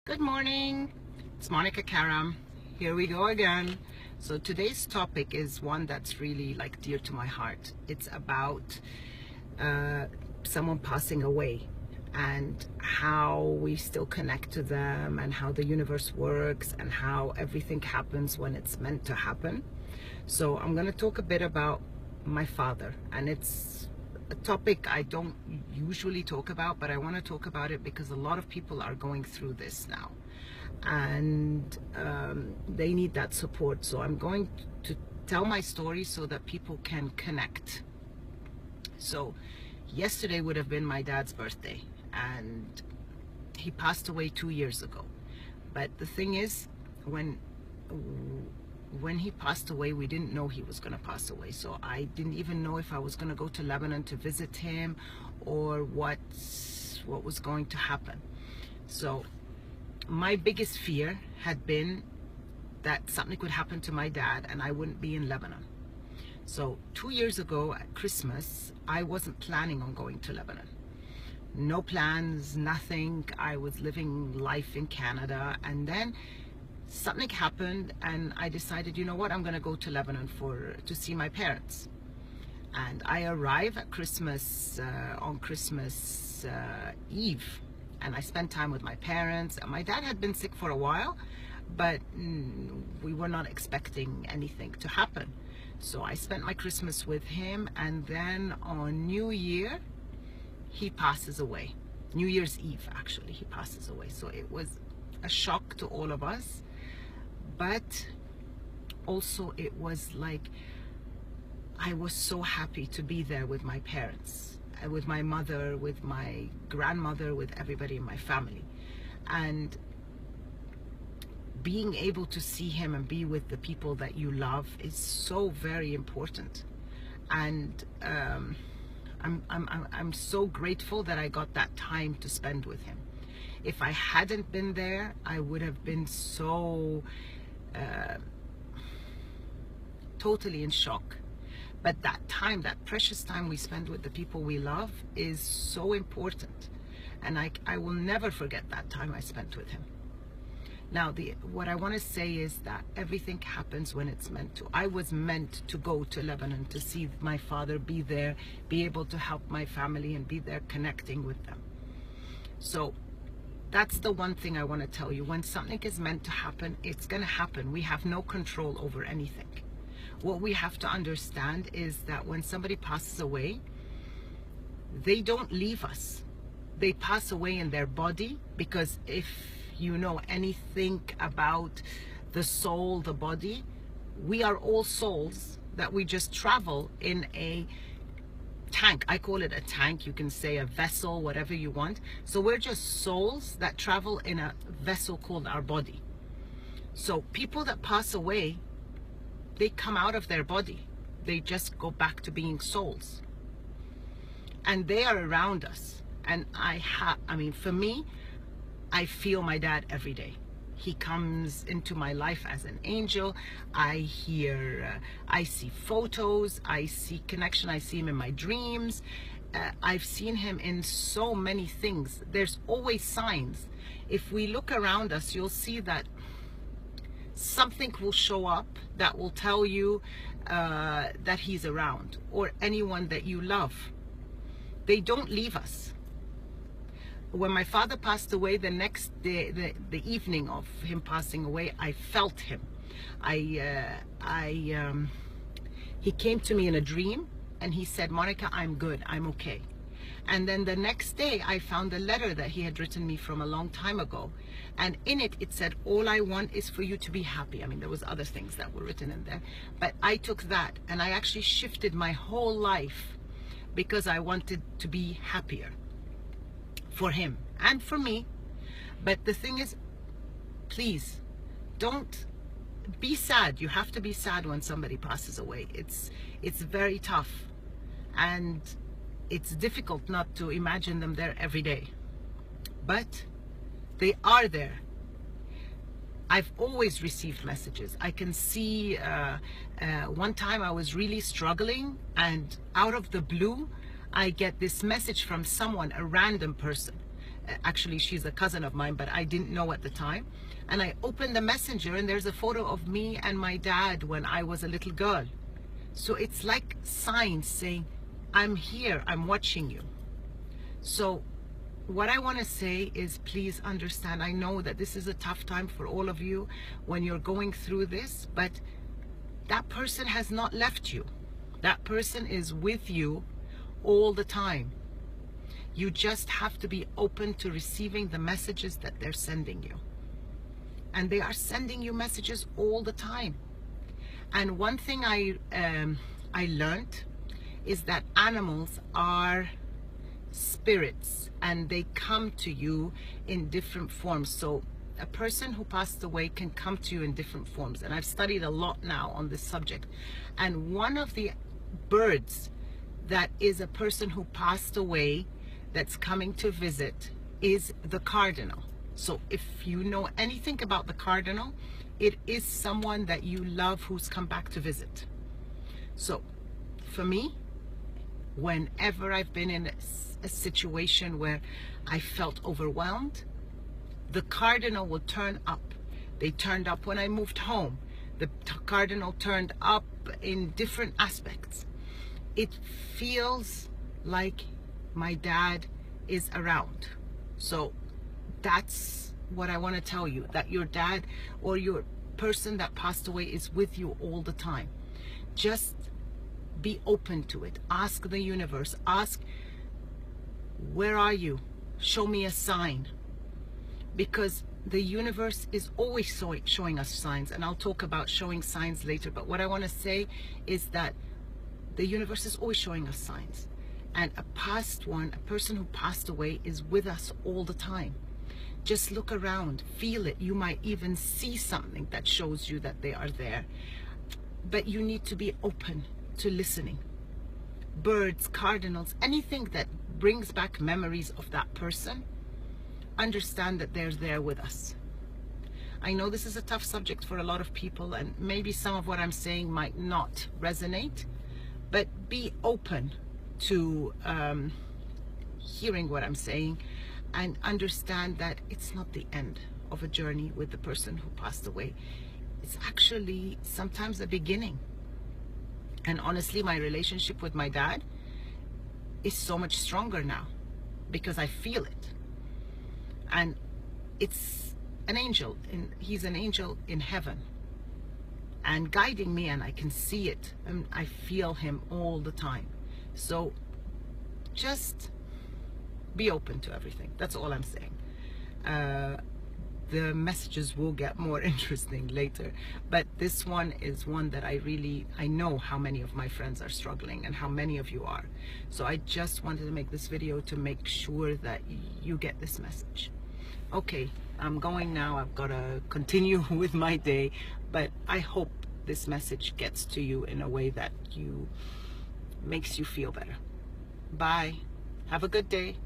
Good morning, it's Monica Karam. Here we go again. So today's topic is one that's really like dear to my heart. It's about someone passing away and how we still connect to them and how the universe works and how everything happens when it's meant to happen. So I'm going to talk a bit about my father, and it's a topic I don't usually talk about, but I want to talk about it because a lot of people are going through this now, and they need that support. So I'm going to tell my story so that people can connect. So yesterday would have been my dad's birthday, and he passed away 2 years ago. But the thing is, when he passed away, we didn't know he was going to pass away. So I didn't even know if I was going to go to Lebanon to visit him or what was going to happen. So my biggest fear had been that something could happen to my dad and I wouldn't be in Lebanon. So 2 years ago at Christmas, I wasn't planning on going to Lebanon. No plans, nothing. I was living life in Canada, and then something happened and I decided, you know what, I'm going to go to Lebanon to see my parents. And I arrived at Christmas on Christmas Eve, and I spent time with my parents. My dad had been sick for a while, but we were not expecting anything to happen. So I spent my Christmas with him, and then on New Year he passes away. New Year's Eve, actually, he passes away. So it was a shock to all of us, but also it was like I was so happy to be there with my parents, with my mother, with my grandmother, with everybody in my family. And being able to see him and be with the people that you love is so very important. And I'm so grateful that I got that time to spend with him. If I hadn't been there, I would have been so totally in shock. But that time, that precious time we spend with the people we love is so important. And I will never forget that time I spent with him. Now, what I want to say is that everything happens when it's meant to. I was meant to go to Lebanon to see my father, be there, be able to help my family and be there connecting with them. So that's the one thing I want to tell you. When something is meant to happen, it's going to happen. We have no control over anything. What we have to understand is that when somebody passes away, they don't leave us. They pass away in their body, because if you know anything about the soul, the body, we are all souls that we just travel in a tank. I call it a tank. You can say a vessel, whatever you want. So we're just souls that travel in a vessel called our body. So people that pass away, they come out of their body. They just go back to being souls. And they are around us. And I mean, for me, I feel my dad every day. He comes into my life as an angel. I see photos, I see connection, I see him in my dreams. I've seen him in so many things. There's always signs. If we look around us, you'll see that something will show up that will tell you that he's around, or anyone that you love. They don't leave us. When my father passed away, the next day, the evening of him passing away, I felt him. He came to me in a dream and he said, "Monica, I'm good, I'm okay." And then the next day I found a letter that he had written me from a long time ago, and in it said, "All I want is for you to be happy." I mean, there was other things that were written in there, but I took that and I actually shifted my whole life because I wanted to be happier for him and for me. But the thing is, please don't be sad. You have to be sad when somebody passes away. It's very tough, and it's difficult not to imagine them there every day, but they are there. I've always received messages. I can see one time I was really struggling, and out of the blue I get this message from someone, a random person, Actually, she's a cousin of mine, but I didn't know at the time. And I opened the messenger and there's a photo of me and my dad when I was a little girl. So it's like signs saying, I'm here, I'm watching you. So what I want to say is, please understand, I know that this is a tough time for all of you when you're going through this, but that person has not left you. That person is with you all the time. You just have to be open to receiving the messages that they're sending you. And they are sending you messages all the time. And one thing I learned is that animals are spirits and they come to you in different forms. So a person who passed away can come to you in different forms. And I've studied a lot now on this subject. And one of the birds that is a person who passed away that's coming to visit is the cardinal. So if you know anything about the cardinal, it is someone that you love who's come back to visit. So for me, whenever I've been in a situation where I felt overwhelmed, the cardinal will turn up. They turned up when I moved home. The cardinal turned up in different aspects. It feels like my dad is around. So that's what I want to tell you, that your dad or your person that passed away is with you all the time. Just be open to it. Ask the universe, ask, where are you? Show me a sign. Because the universe is always showing us signs, and I'll talk about showing signs later. But what I want to say is that the universe is always showing us signs. And a person who passed away is with us all the time. Just look around, feel it. You might even see something that shows you that they are there. But you need to be open to listening. Birds, cardinals, anything that brings back memories of that person, understand that they're there with us. I know this is a tough subject for a lot of people, and maybe some of what I'm saying might not resonate, but be open to hearing what I'm saying and understand that it's not the end of a journey with the person who passed away. It's actually sometimes the beginning. And honestly, my relationship with my dad is so much stronger now because I feel it. And it's an angel, and he's an angel in heaven and guiding me, and I can see it and I feel him all the time. So just be open to everything. That's all I'm saying. The messages will get more interesting later, but this one is one that I know how many of my friends are struggling and how many of you are. So I just wanted to make this video to make sure that you get this message. Okay, I'm going now. I've got to continue with my day, but I hope this message gets to you in a way that makes you feel better. Bye. Have a good day.